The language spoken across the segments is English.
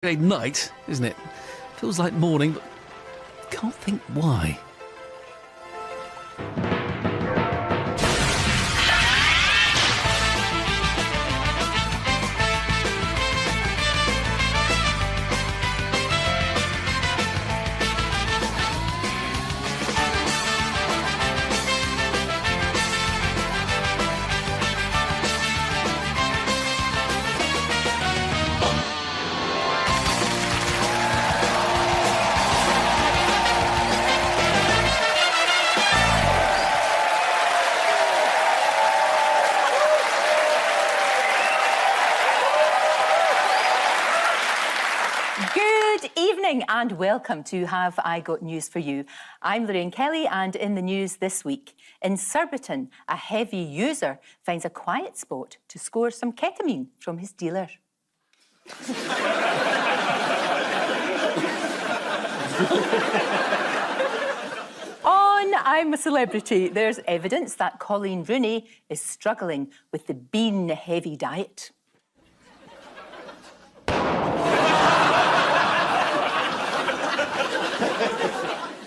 Night, isn't it? Feels like morning, but can't think why. And welcome to Have I Got News For You. I'm Lorraine Kelly, and in the news this week, in Surbiton, a heavy user finds a quiet spot to score some ketamine from his dealer. On I'm a Celebrity, there's evidence that Colleen Rooney is struggling with the bean-heavy diet.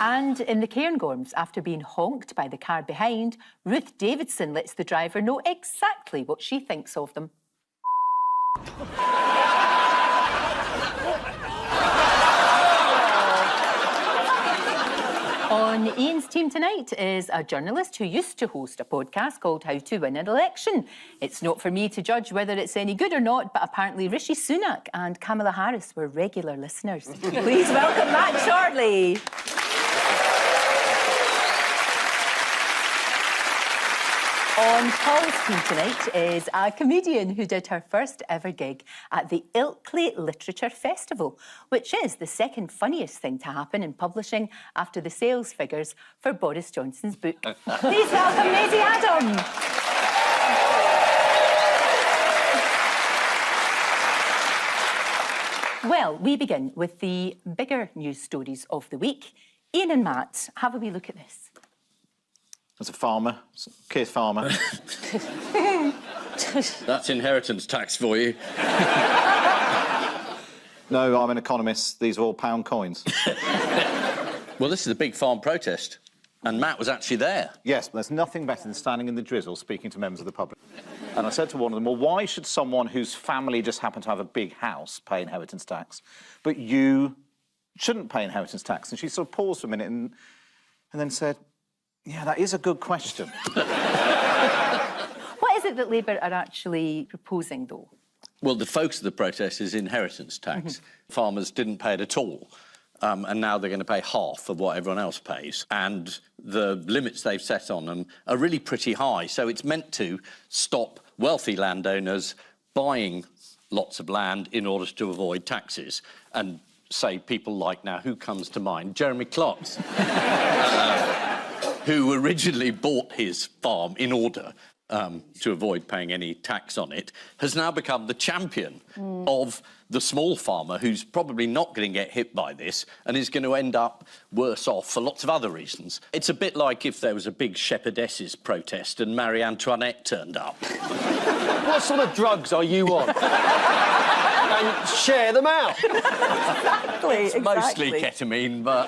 And in the Cairngorms, after being honked by the car behind, Ruth Davidson lets the driver know exactly what she thinks of them. On Ian's team tonight is a journalist who used to host a podcast called How to Win an Election. It's not for me to judge whether it's any good or not, but apparently Rishi Sunak and Kamala Harris were regular listeners. Please welcome Matt Shortley. On Paul's team tonight is a comedian who did her first ever gig at the Ilkley Literature Festival, which is the second funniest thing to happen in publishing after the sales figures for Boris Johnson's book. Please welcome Maisie Adam. Well, we begin with the bigger news stories of the week. Ian and Matt, have a wee look at this. As a farmer, Keith Farmer. That's inheritance tax for you. No, I'm an economist. These are all pound coins. Well, this is a big farm protest, and Matt was actually there. Yes, there's nothing better than standing in the drizzle speaking to members of the public. And I said to one of them, well, why should someone whose family just happened to have a big house pay inheritance tax, but you shouldn't pay inheritance tax? And she sort of paused for a minute and then said, yeah, that is a good question. What is it that Labour are actually proposing, though? Well, the focus of the protest is inheritance tax. Farmers didn't pay it at all, and now they're going to pay half of what everyone else pays. And the limits they've set on them are really pretty high, so it's meant to stop wealthy landowners buying lots of land in order to avoid taxes. And say people like, now, who comes to mind? Jeremy Clarkson. Who originally bought his farm in order to avoid paying any tax on it, has now become the champion of the small farmer who's probably not going to get hit by this and is going to end up worse off for lots of other reasons. It's a bit like if there was a big shepherdesses protest and Marie Antoinette turned up. What sort of drugs are you on? And share them out. Exactly. Mostly ketamine, but...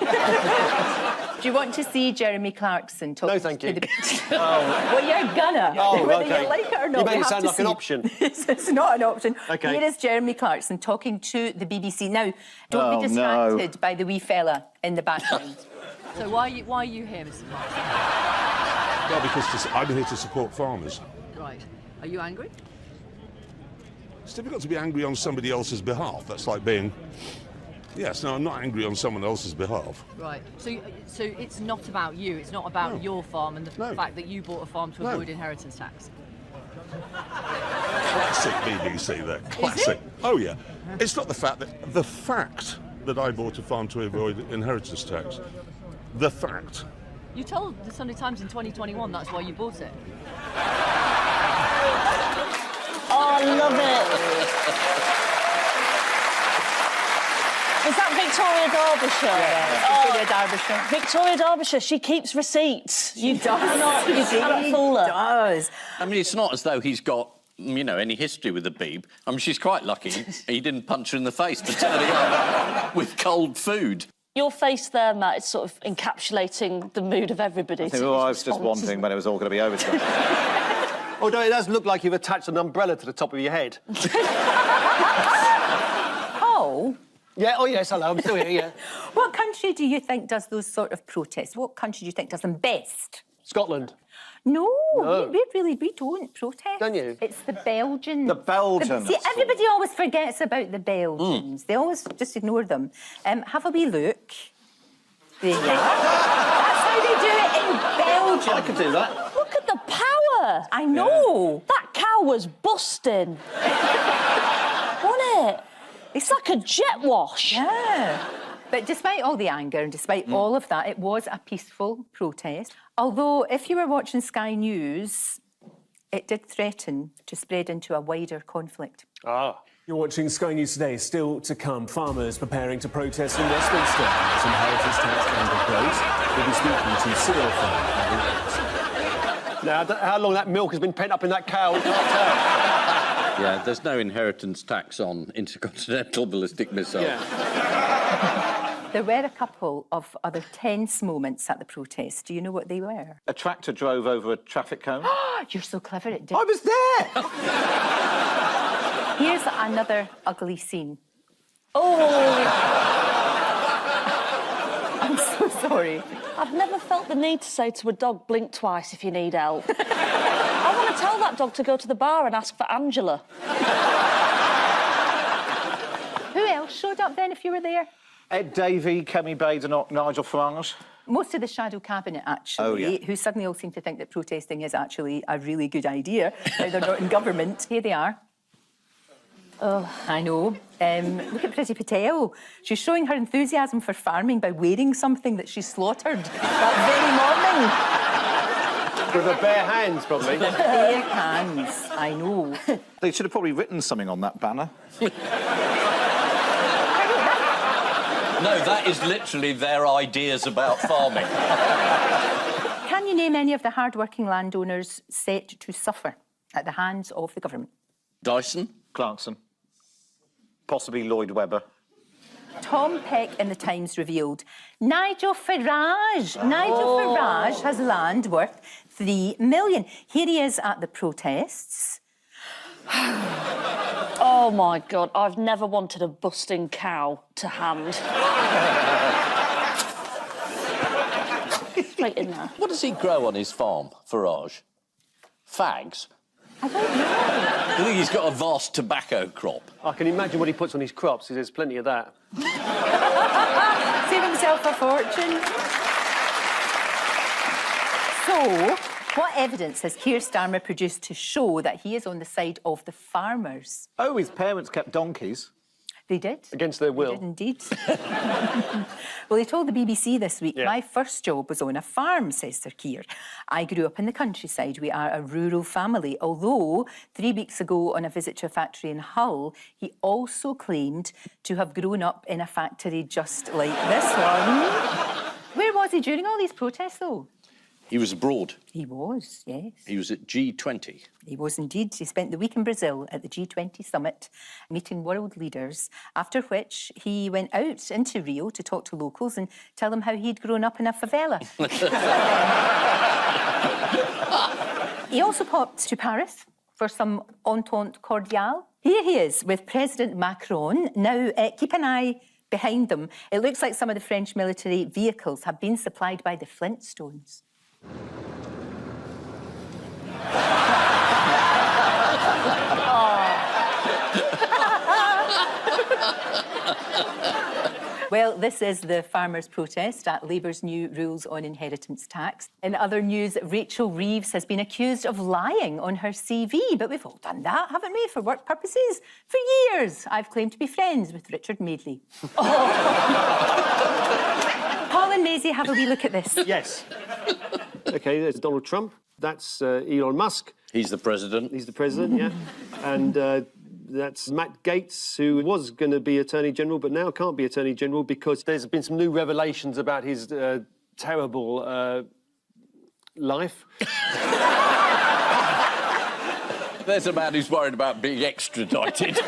Do you want to see Jeremy Clarkson talk? No, thank you. Well, you're gonna. Whether you like it or not. You made it sound like an option. It's not an option. OK. Here is Jeremy Clarkson talking to the BBC. Now, don't be distracted by the wee fella in the background. So why are you here, Mr. Clarkson? Well, because I'm here to support farmers. Right. Are you angry? It's difficult to be angry on somebody else's behalf. That's like being... Yes, no, I'm not angry on someone else's behalf. Right. So it's not about you. It's not about your farm and the fact that you bought a farm to avoid inheritance tax. Classic BBC there. Classic. Oh, yeah. It's not the fact that I bought a farm to avoid inheritance tax. The fact. You told the Sunday Times in 2021 that's why you bought it. Oh, I love it. Is that Victoria Derbyshire? Yeah, Victoria Derbyshire. Victoria Derbyshire, she keeps receipts. You cannot fool her. Does. I mean, it's not as though he's got you know, any history with the Beeb. I mean, she's quite lucky he didn't punch her in the face for turning up with cold food. Your face there, Matt, is sort of encapsulating the mood of everybody. I think I was just wondering when it was all going to be over. Although it does look like you've attached an umbrella to the top of your head. Paul? Yeah, oh yes, hello, I'm still here, yeah. What country do you think does those sort of protests? What country do you think does them best? Scotland. No, No. we don't protest. Don't you? It's the Belgians. The Belgians. See, everybody always forgets about the Belgians. They always just ignore them. Have a wee look. There you are. That's how they do it in Belgium. I could do that. Look at the power! I know. That cow was busting. Wasn't it? It's like a jet wash. Yeah. But despite all the anger and despite all of that, it was a peaceful protest. Although, if you were watching Sky News, it did threaten to spread into a wider conflict. Ah. You're watching Sky News Today. Still to come, farmers preparing to protest in Westminster as inheritance tax anger grows. We'll be speaking to cereal farmer. Now, how long that milk has been pent up in that cow, I can't tell. Yeah, there's no inheritance tax on intercontinental ballistic missiles. Yeah. There were a couple of other tense moments at the protest. Do you know what they were? A tractor drove over a traffic cone. You're so clever at I was there! Here's another ugly scene. Oh, I'm so sorry. I've never felt the need to say to a dog, blink twice if you need help. I want to tell that dog to go to the bar and ask for Angela. Who else showed up then if you were there? Ed Davey, Kemi Badenoch, Nigel Farage. Most of the shadow cabinet, actually, who suddenly all seem to think that protesting is actually a really good idea. Now they're not in government. Here they are. Oh, I know. Look at Priti Patel. She's showing her enthusiasm for farming by wearing something that she slaughtered that very morning. With her bare hands, probably. Bare hands, I know. They should have probably written something on that banner. No, that is literally their ideas about farming. Can you name any of the hard-working landowners set to suffer at the hands of the government? Dyson? Clarkson. Possibly Lloyd Webber. Tom Peck in the Times revealed Nigel Farage. Nigel Farage has land worth $3 million. Here he is at the protests. Oh, my God, I've never wanted a busting cow to hand. Straight in there. What does he grow on his farm, Farage? Fags? I don't know. I think he's got a vast tobacco crop. I can imagine what he puts on his crops, because there's plenty of that. Save himself a fortune. So, what evidence has Keir Starmer produced to show that he is on the side of the farmers? Oh, his parents kept donkeys. They did. Against their will. They did indeed. Well, he told the BBC this week, my first job was on a farm, says Sir Keir. I grew up in the countryside. We are a rural family. Although 3 weeks ago on a visit to a factory in Hull, he also claimed to have grown up in a factory just like this one. Where was he during all these protests, though? He was abroad. He was, yes. He was at G20. He was indeed. He spent the week in Brazil at the G20 summit, meeting world leaders, after which he went out into Rio to talk to locals and tell them how he'd grown up in a favela. He also popped to Paris for some entente cordiale. Here he is with President Macron. Now, keep an eye behind them. It looks like some of the French military vehicles have been supplied by the Flintstones. Well, this is the farmers' protest at Labour's new rules on inheritance tax. In other news, Rachel Reeves has been accused of lying on her CV, but we've all done that, haven't we, for work purposes? For years, I've claimed to be friends with Richard Madeley. Paul and Maisie, have a wee look at this. Yes. OK, there's Donald Trump. That's Elon Musk. He's the president. He's the president, yeah. And that's Matt Gaetz, who was going to be Attorney General, but now can't be Attorney General because there's been some new revelations about his terrible life. There's a man who's worried about being extradited.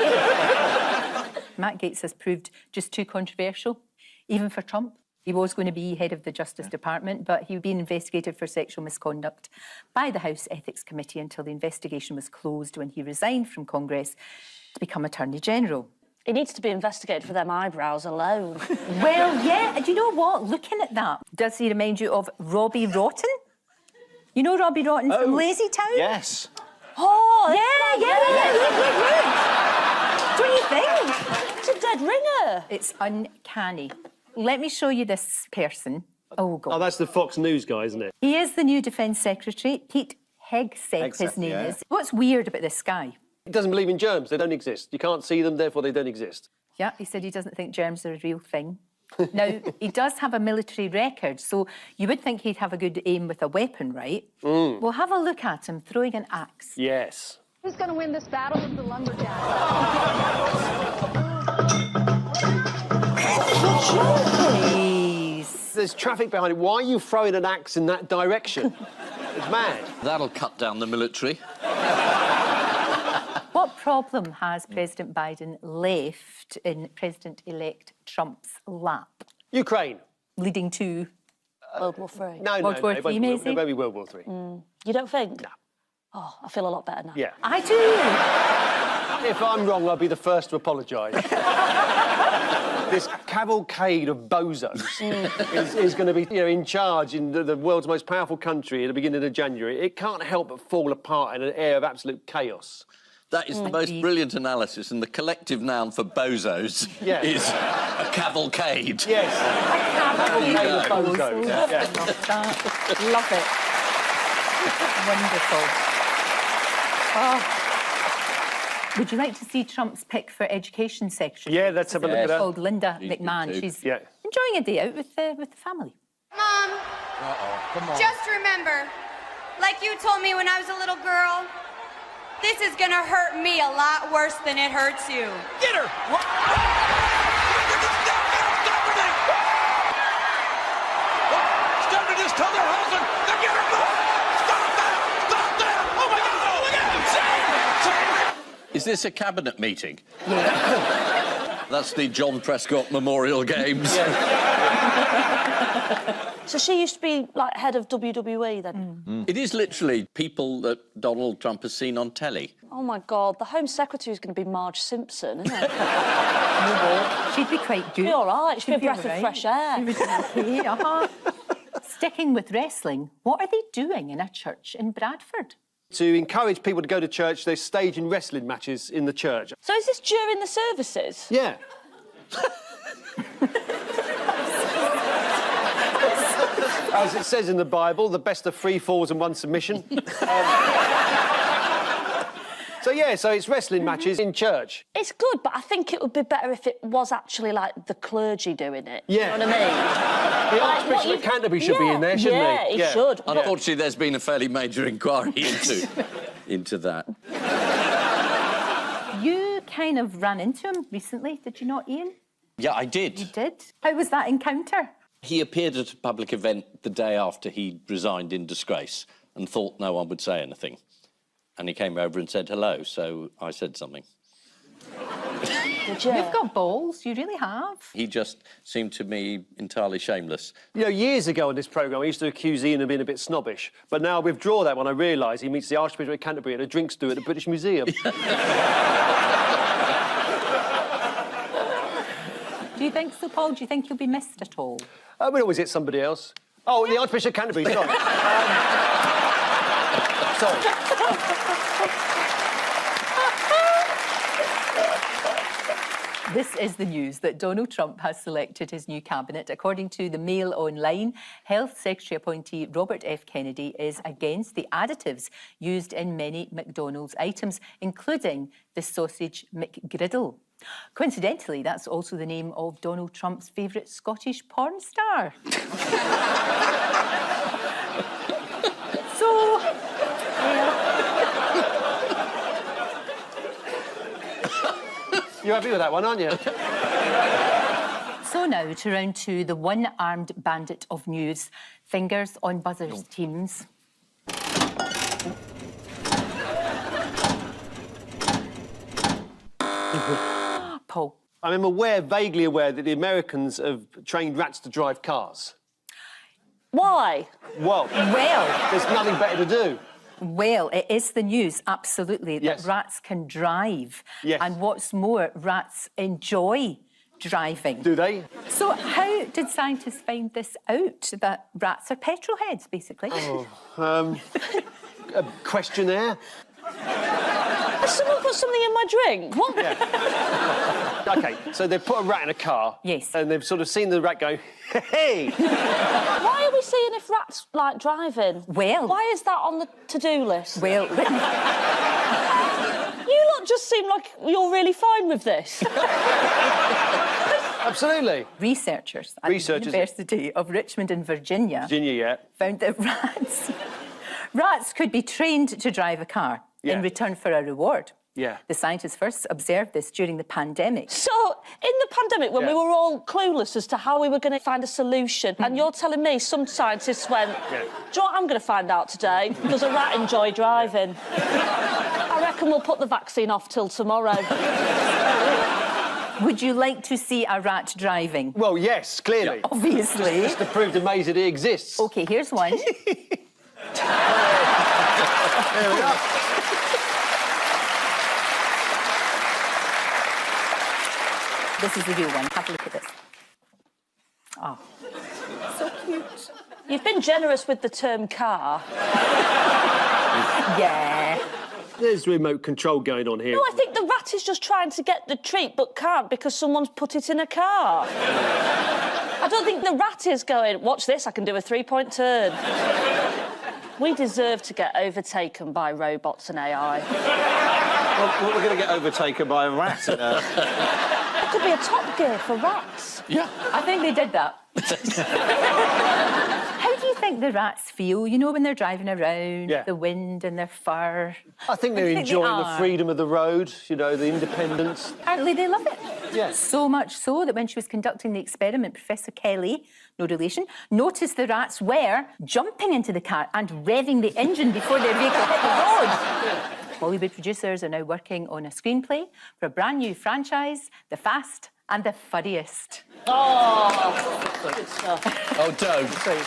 Matt Gaetz has proved just too controversial, even for Trump. He was going to be head of the Justice Department, but he was being investigated for sexual misconduct by the House Ethics Committee until the investigation was closed when he resigned from Congress to become Attorney General. He needs to be investigated for them eyebrows alone. Well, yeah, do you know what? Looking at that, does he remind you of Robbie Rotten? You know Robbie Rotten from Lazy Town? Yes. Oh, yeah. Don't you think? It's a dead ringer. It's uncanny. Let me show you this person. Oh, God. Oh, that's the Fox News guy, isn't it? He is the new Defence Secretary. Pete Hegseth, his name is. What's weird about this guy? He doesn't believe in germs. They don't exist. You can't see them, therefore they don't exist. Yeah, he said he doesn't think germs are a real thing. Now, he does have a military record, so you would think he'd have a good aim with a weapon, right? Well, have a look at him throwing an axe. Yes. Who's going to win this battle of the lumberjacks? Please. There's traffic behind it. Why are you throwing an axe in that direction? It's mad. That'll cut down the military. What problem has President Biden left in President-elect Trump's lap? Ukraine. Leading to... World War III. No, World War III, maybe? Maybe World War III. You don't think? No. Oh, I feel a lot better now. Yeah. I do. If I'm wrong, I'll be the first to apologise. This cavalcade of bozos is going to be, in charge in the world's most powerful country at the beginning of January. It can't help but fall apart in an air of absolute chaos. That is the most brilliant analysis, and the collective noun for bozos is a cavalcade. Yes. A cavalcade of bozos. Yeah. Love that. Love it. Wonderful. Oh. Would you like to see Trump's pick for Education Secretary? Yeah, let's have a look at that. Called Linda McMahon. She's enjoying a day out with the family. Mom, Come on. just remember, like you told me when I was a little girl, this is gonna hurt me a lot worse than it hurts you. Get her! Stephanie, just tell their husband to get her back! Stop that! Stop that! Oh my God! Look at him! Is this a cabinet meeting? That's the John Prescott Memorial Games. So she used to be, like, head of WWE then? It is literally people that Donald Trump has seen on telly. Oh, my God. The Home Secretary is going to be Marge Simpson, isn't it? She'd be quite good. She'd be all right. She'd be a breath of fresh air. She would be okay, Sticking with wrestling, what are they doing in a church in Bradford? To encourage people to go to church, they're staging wrestling matches in the church. So is this during the services? Yeah. As it says in the Bible, the best of 3 falls and 1 submission. So it's wrestling matches in church. It's good, but I think it would be better if it was actually, like, the clergy doing it. Yeah. You know what I mean? The Archbishop of Canterbury should be in there, shouldn't he? Yeah, he should. Unfortunately, there's been a fairly major inquiry into that. You kind of ran into him recently, did you not, Ian? Yeah, I did. You did? How was that encounter? He appeared at a public event the day after he resigned in disgrace and thought no one would say anything. And he came over and said hello, so I said something. Did you? You've got balls, you really have. He just seemed to me entirely shameless. You know, years ago on this programme, I used to accuse Ian of being a bit snobbish. But now I withdraw that when I realise he meets the Archbishop of Canterbury at a drinks do at the British Museum. Do you think so, Paul? Do you think you'll be missed at all? We'll always hit somebody else. Oh, the Archbishop of Canterbury, sorry. Sorry. This is the news that Donald Trump has selected his new cabinet. According to the Mail Online, Health Secretary appointee Robert F. Kennedy is against the additives used in many McDonald's items, including the sausage McGriddle. Coincidentally, that's also the name of Donald Trump's favourite Scottish porn star. So... You're happy with that one, aren't you? So now to round 2, the one-armed bandit of news. Fingers on buzzers, teams. Paul? I'm vaguely aware that the Americans have trained rats to drive cars. Why? Well, there's nothing better to do. Well, it is the news, absolutely, Yes. that rats can drive. Yes. And what's more, rats enjoy driving. Do they? So how did scientists find this out, that rats are petrol heads, basically? A questionnaire? Has someone put something in my drink? What? Yeah. OK, so they've put a rat in a car. Yes. And they've sort of seen the rat go, hey! Why are we seeing if rats like driving? Well... Why is that on the to-do list? Well... You lot just seem like you're really fine with this. Absolutely. Researchers at the University of Richmond in Virginia... found that rats could be trained to drive a car in return for a reward. Yeah. The scientists first observed this during the pandemic. So, in the pandemic, when we were all clueless as to how we were going to find a solution, and you're telling me some scientists went, do you know what I'm going to find out today? Does a rat enjoy driving? I reckon we'll put the vaccine off till tomorrow. Would you like to see a rat driving? Well, yes, clearly. Yeah, obviously. Just to prove to Maze that it exists. OK, here's one. There we are. This is the real one. Have a look at this. Oh, so cute. You've been generous with the term car. Yeah. There's remote control going on here. No, I think the rat is just trying to get the treat but can't because someone's put it in a car. I don't think the rat is going, watch this, I can do a three-point turn. We deserve to get overtaken by robots and AI. Well, we're going to get overtaken by a rat in a... It could be a Top Gear for rats. Yeah. I think they did that. How do you think the rats feel, you know, when they're driving around, the wind and their fur? I think they're enjoying the freedom of the road, you know, the independence. Apparently they love it. Yeah. So much so that when she was conducting the experiment, Professor Kelly, no relation, noticed the rats were jumping into the car and revving the engine before their vehicle hit the road. Hollywood producers are now working on a screenplay for a brand new franchise, The Fast and the Furriest. Oh, good stuff. Oh, don't. Sorry.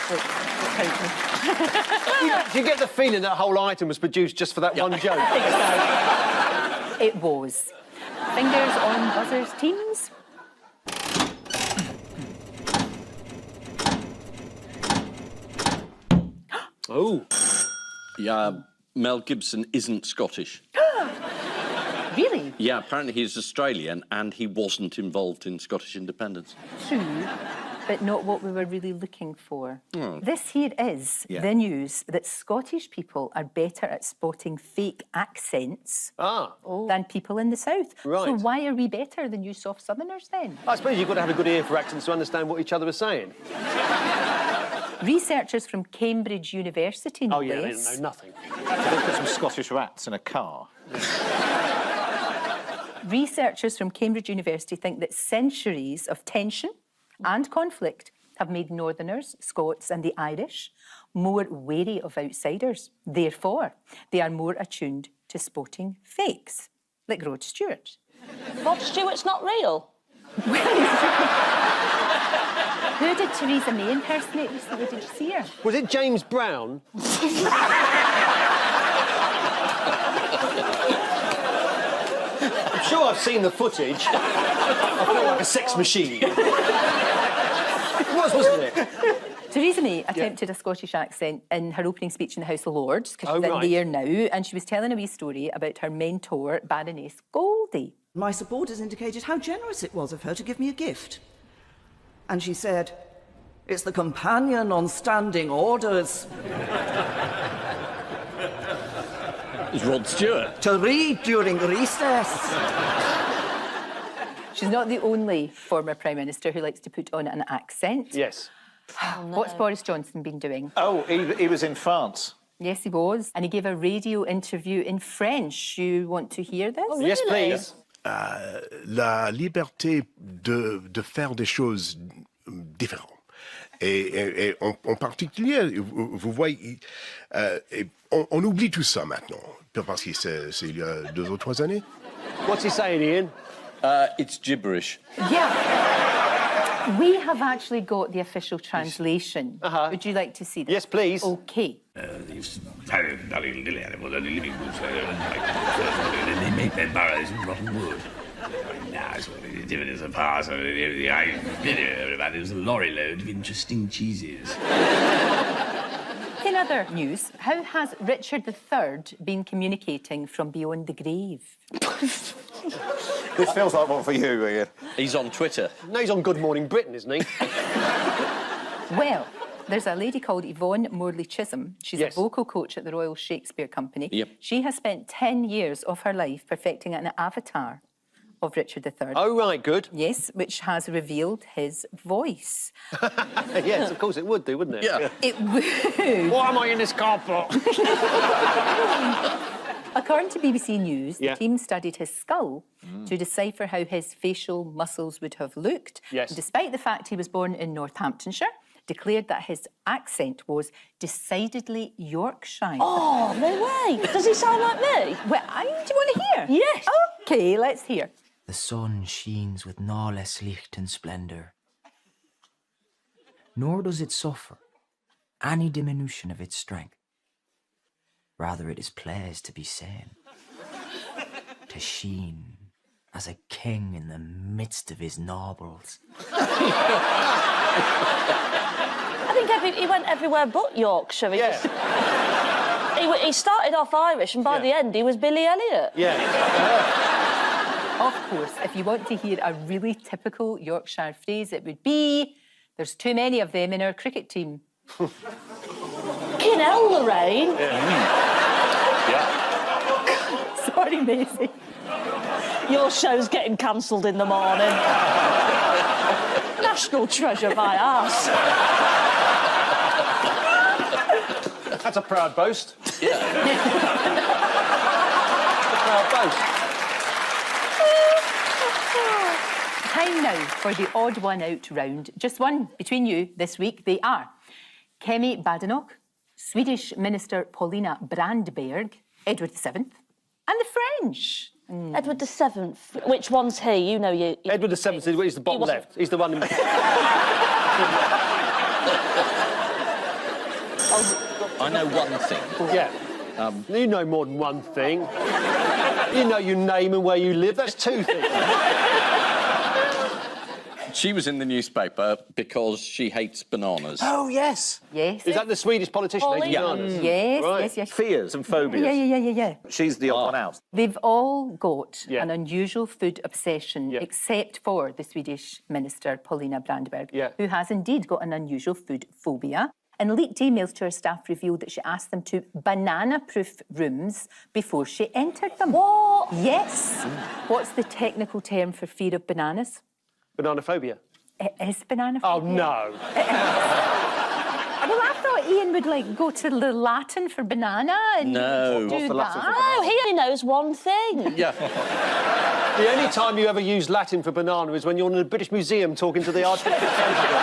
Do you get the feeling that whole item was produced just for that one joke? It was. Fingers on buzzers, teams. Oh. Yeah, Mel Gibson isn't Scottish. Really? Yeah, apparently he's Australian and he wasn't involved in Scottish independence. True, but not what we were really looking for. This here is the news that Scottish people are better at spotting fake accents than people in the South. Right. So why are we better than you soft Southerners then? I suppose you've got to have a good ear for accents to understand what each other are saying. Researchers from Cambridge University, no they less. don't know nothing. They put some Scottish rats in a car. Researchers from Cambridge University think that centuries of tension and conflict have made Northerners, Scots and the Irish more wary of outsiders. Therefore, they are more attuned to spotting fakes, like Rod Stewart. Rod Stewart's not real? Who did Theresa May impersonate recently? Did you see her? Was it James Brown? I'm sure I've seen the footage. I feel like a sex machine. It was, wasn't it? Theresa May attempted a Scottish accent in her opening speech in the House of Lords, because she's in there now, and she was telling a wee story about her mentor, Baroness Goldie. My supporters indicated how generous it was of her to give me a gift. And she said, "It's the companion on standing orders." It's Rod Stewart. To read during recess. She's not the only former Prime Minister who likes to put on an accent. Yes. Oh, no. What's Boris Johnson been doing? Oh, he was in France. Yes, he was. And he gave a radio interview in French. You want to hear this? Oh, really? Yes, please. La liberté de faire des choses différentes. Et en particulier, vous voyez, on oublie tout ça maintenant, parce que c'est il y a 2 ou 3 années. What's he saying, Ian? It's gibberish. Yeah. We have actually got the official translation. Would you like to see this? Yes, please. OK. They make their burrows in rotten wood. Now it's what they did as a pass. There's a lorry load of interesting cheeses. In other news, how has Richard III been communicating from beyond the grave? This feels like one for you, Ian. He's on Twitter. No, he's on Good Morning Britain, isn't he? Well, there's a lady called Yvonne Morley-Chisholm. She's Yes. a vocal coach at the Royal Shakespeare Company. Yep. She has spent 10 years of her life perfecting an avatar of Richard III. Oh, right, good. Yes, which has revealed his voice. Yes, of course it would do, wouldn't it? Yeah. It would. Why am I in this car for? According to BBC News, Yeah. the team studied his skull to decipher how his facial muscles would have looked. Yes. And despite the fact he was born in Northamptonshire, declared that his accent was decidedly Yorkshire. Oh, no way. Does he sound like me? Well, do you want to hear? Yes. OK, let's hear. The sun sheens with no less licht and splendour, nor does it suffer any diminution of its strength. Rather, it is pleased to be seen, to sheen as a king in the midst of his nobles. I think he went everywhere but Yorkshire. He started off Irish, and by the end, he was Billy Elliot. Of course, if you want to hear a really typical Yorkshire phrase, it would be, there's too many of them in our cricket team. Fucking hell, Lorraine. Sorry, Maisie. Your show's getting cancelled in the morning. National treasure by arse. That's a proud boast. Yeah. A proud boast. Time now for the odd one out round. Just one between you this week. They are Kemi Badenoch, Swedish Minister Paulina Brandberg, Edward VII, and the French. Edward VII. Which one's he? You know you. Edward VII is the bottom left. He's the one. I know one thing. Yeah. You know more than one thing. You know your name and where you live. That's two things. She was in the newspaper because she hates bananas. Oh, yes. Yes. Is that the Swedish politician? Pauline. Yes, Right. yes, yes. Fears and phobias. Yeah. She's the odd one out. They've all got Yeah. an unusual food obsession, Yeah. except for the Swedish Minister Paulina Brandberg, Yeah. who has indeed got an unusual food phobia. And leaked emails to her staff revealed that she asked them to banana-proof rooms before she entered them. What? Yes. What's the technical term for fear of bananas? Bananophobia. It is banana Oh, phobia. no. Well, I thought Ian would, go to the Latin for banana and No. do What's the Latin that. for Oh, he only knows one thing. Yeah. The only time you ever use Latin for banana is when you're in the British Museum talking to the Archbishop of Canterbury.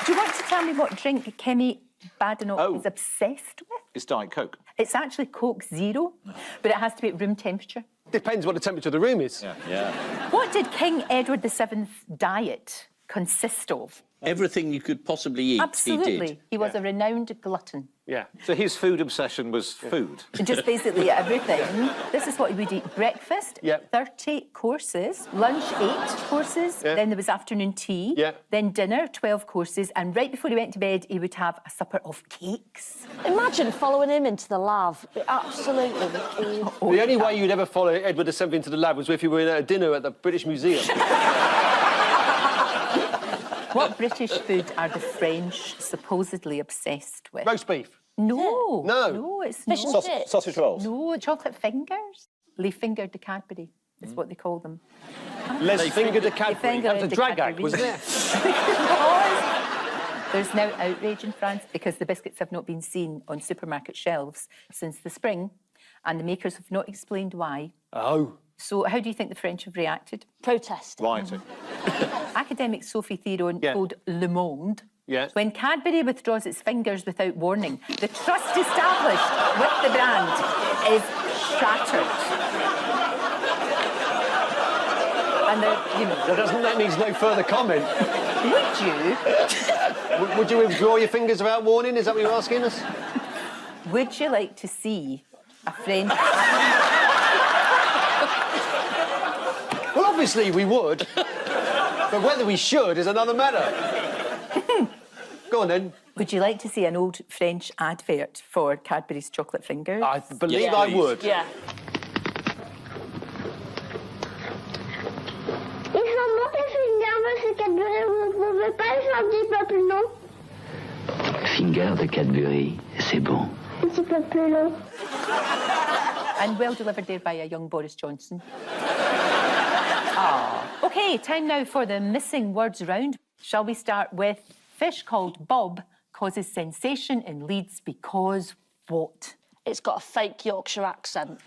Do you want to tell me what drink Kemi Badenoch is obsessed with? It's Diet Coke. It's actually Coke Zero, but it has to be at room temperature. Depends what the temperature of the room is. Yeah. What did King Edward VII's diet consist of? Everything you could possibly eat, Absolutely. he did. He was a renowned glutton. Yeah. So his food obsession was food. And just basically everything. This is what he would eat. Breakfast, Yep. 30 courses. Lunch, 8 courses. Yeah. Then there was afternoon tea. Yeah. Then dinner, 12 courses. And right before he went to bed, he would have a supper of cakes. Imagine following him into the lab. Absolutely. The only way you'd ever follow Edward VII into the lab was if you were at a dinner at the British Museum. What British food are the French supposedly obsessed with? Roast beef. No. No. No, it's Fish and not. chips. Sausage rolls. No, chocolate fingers. Les fingers de Cadbury is what they call them. Les Finger de Cadbury. Finger That was a de drag Cadbury. act, wasn't it? There's now outrage in France because the biscuits have not been seen on supermarket shelves since the spring, and the makers have not explained why. Oh. So how do you think the French have reacted? Protest. Rioting. Academic Sophie Theron Yeah. told Le Monde, Yes. when Cadbury withdraws its fingers without warning, the trust established with the brand is shattered. And That needs no further comment. Would you? Would you withdraw your fingers without warning? Is that what you're asking us? Would you like to see a French... Well, obviously we would. But whether we should is another matter. Go on, then. Would you like to see an old French advert for Cadbury's chocolate fingers? I believe I would. Yeah. Il faut monter Finger de Cadbury, vous ne pouvez pas le faire un petit peu plus long? Finger de Cadbury, c'est bon. Un petit peu plus long. And well delivered there by a young Boris Johnson. Ah. OK, time now for the missing words round. Shall we start with fish called Bob causes sensation in Leeds because what? It's got a fake Yorkshire accent.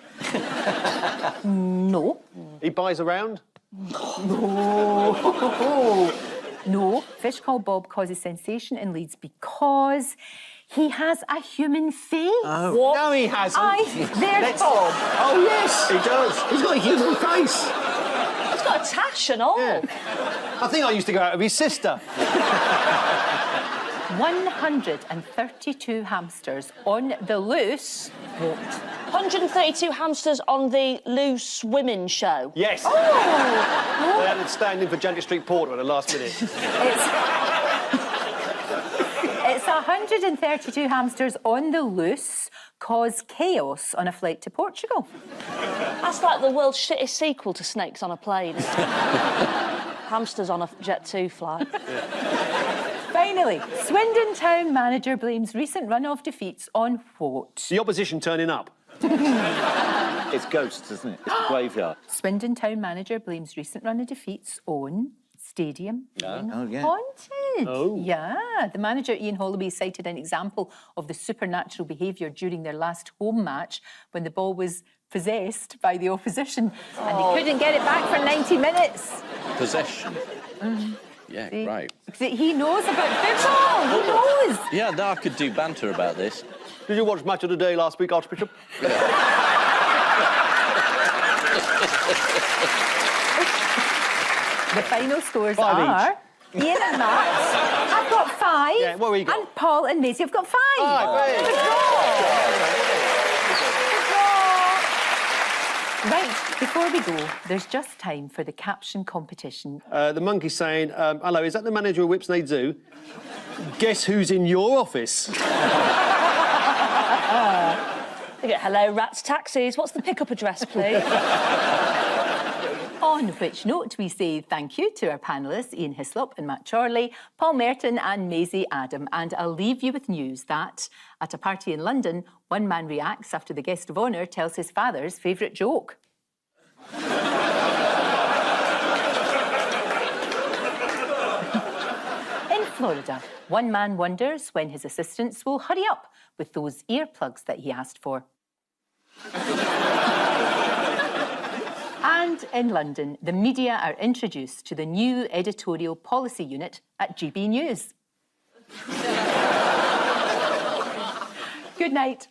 No. He buys around? No. No. Fish called Bob causes sensation in Leeds because he has a human face. Oh. What? No, he hasn't. There's Bob. Oh, yes, he does. He's got a human face. He's got a tash and all. Yeah. I think I used to go out with his sister. 132 hamsters on the loose. What? 132 hamsters on the loose women's show. Yes. Oh! They had to stand in for Janket Street Porter at the last minute. It's 132 hamsters on the loose cause chaos on a flight to Portugal. That's like the world's shittest sequel to Snakes on a Plane. Hamsters on a Jet2 flight. Finally, Swindon Town manager blames recent run-off defeats on what? The opposition turning up. It's ghosts, isn't it? It's the graveyard. Swindon Town manager blames recent run of defeats on stadium being haunted. Oh. Yeah, the manager Ian Holloway cited an example of the supernatural behaviour during their last home match when the ball was possessed by the opposition and they couldn't get it back for 90 minutes. Possession. Yeah, See? right. He knows about football. He knows. Yeah, no, I could do banter about this. Did you watch Match of the Day last week, Archbishop? The final scores 5 are... Ian and Max have got 5. Yeah, what have we got? And Paul and Maisie have got 5. Right. Good draw. Right, before we go, there's just time for the caption competition. The monkey's saying, hello, is that the manager of Whipsnade Zoo? Guess who's in your office? Hello, Rats Taxis. What's the pickup address, please? On which note, we say thank you to our panellists, Ian Hislop and Matt Chorley, Paul Merton and Maisie Adam. And I'll leave you with news that, at a party in London, one man reacts after the guest of honour tells his father's favourite joke. In Florida, one man wonders when his assistants will hurry up with those earplugs that he asked for. And in London, the media are introduced to the new editorial policy unit at GB News. Good night.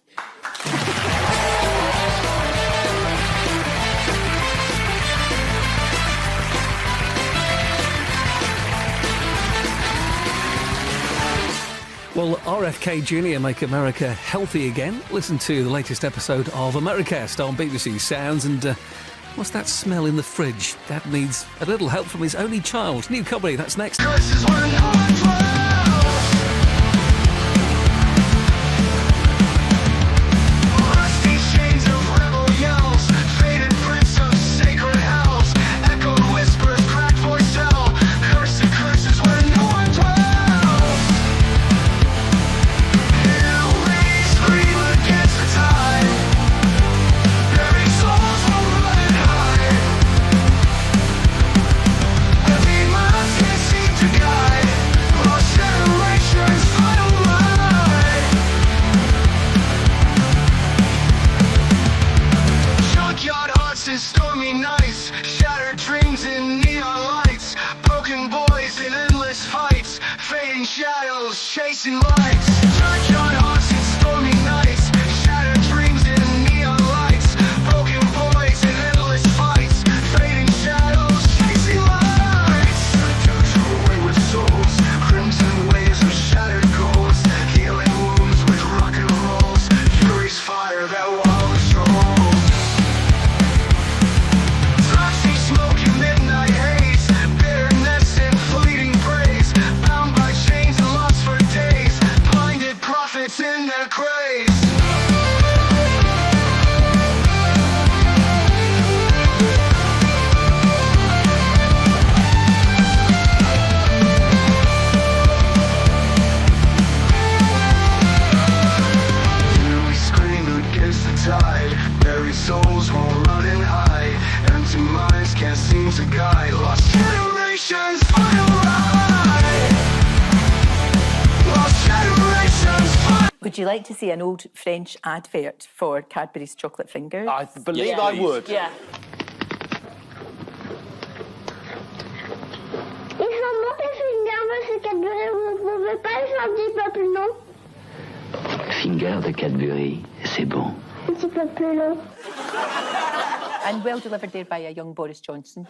Will RFK Jr. make America healthy again? Listen to the latest episode of Americast on BBC Sounds and... what's that smell in the fridge? Dad needs a little help from his only child. New comedy, that's next. Stormy nights, shattered dreams in neon lights, broken boys in endless fights, fading shadows, chasing lights. Junkyard hearts and stormy nights, shattered dreams in neon lights. a guy. Lost generations on a ride. Lost generations on. Would you like to see an old French advert for Cadbury's chocolate fingers? I believe I would. Yeah. Ils sont bons tes fingers, monsieur Cadbury, vous ne pouvez pas les faire un petit peu plus long? Finger de Cadbury, c'est bon. Un petit peu plus long. And well delivered there by a young Boris Johnson.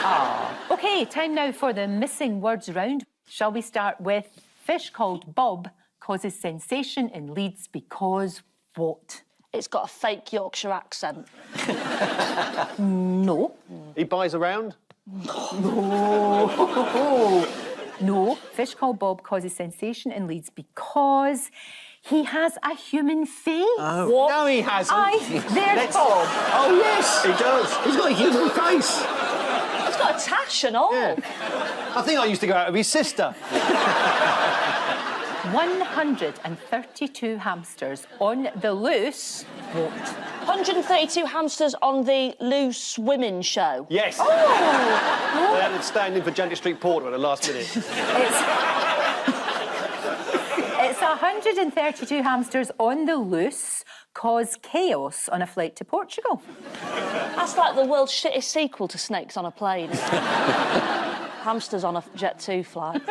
Ah. OK, time now for the missing words round. Shall we start with fish called Bob causes sensation in Leeds because what? It's got a fake Yorkshire accent. No. He buys around? No. No. Fish called Bob causes sensation in Leeds because he has a human face. Oh. No, he hasn't. There's Bob. Oh, yes, he does. He's got a human face. It's got a tash and all. Yeah. I think I used to go out with his sister. 132 hamsters on the loose. What? 132 hamsters on the loose women show. Yes. Oh! They had to stand in for Janty Street Porter at the last minute. It's 132 hamsters on the loose cause chaos on a flight to Portugal. That's like the world's shittest sequel to Snakes on a Plane. Hamsters on a Jet2 flight.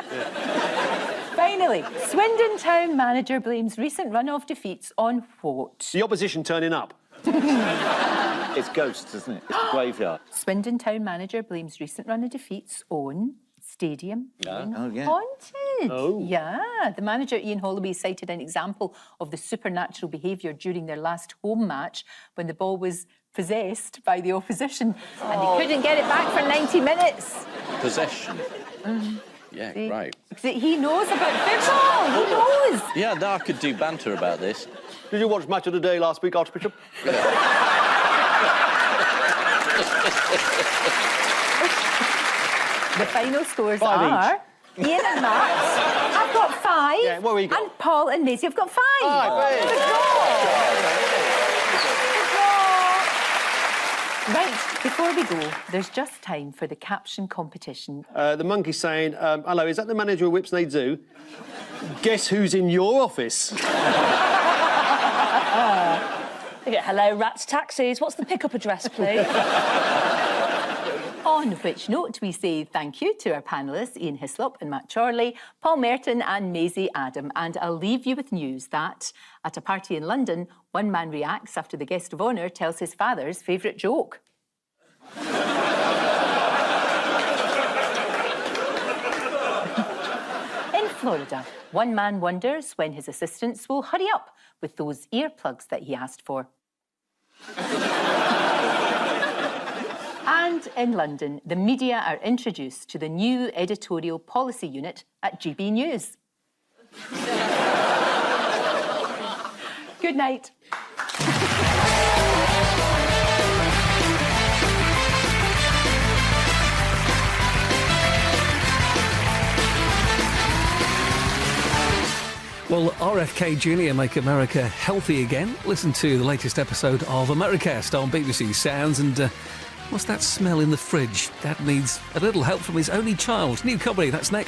Finally, Swindon town manager blames recent run-off defeats on what? The opposition turning up. It's ghosts, isn't it? It's the graveyard. Swindon town manager blames recent run of defeats on stadium being haunted. Oh. Yeah, the manager Ian Holloway cited an example of the supernatural behaviour during their last home match when the ball was possessed by the opposition and they couldn't get it back for 90 minutes. Possession. Yeah, See? right. He knows about football. He knows. Yeah, no, I could do banter about this. Did you watch Match of the Day last week, Archbishop? The final scores 5 are Ian and Max. I've got 5. Yeah, what have we got? And Paul and Maisie have got 5. Great. Right, before we go, there's just time for the caption competition. The monkey's saying, hello, is that the manager of Whipsnade Zoo? Guess who's in your office? Hello, rats, taxis. What's the pickup address, please? On which note, we say thank you to our panellists, Ian Hislop and Matt Chorley, Paul Merton and Maisie Adam. And I'll leave you with news that at a party in London, one man reacts after the guest of honour tells his father's favourite joke. In Florida, one man wonders when his assistants will hurry up with those earplugs that he asked for. And in London, the media are introduced to the new editorial policy unit at GB News. Good night. Will RFK Jr. make America healthy again? Listen to the latest episode of Americast on BBC Sounds and... what's that smell in the fridge? Dad needs a little help from his only child. New comedy, that's next.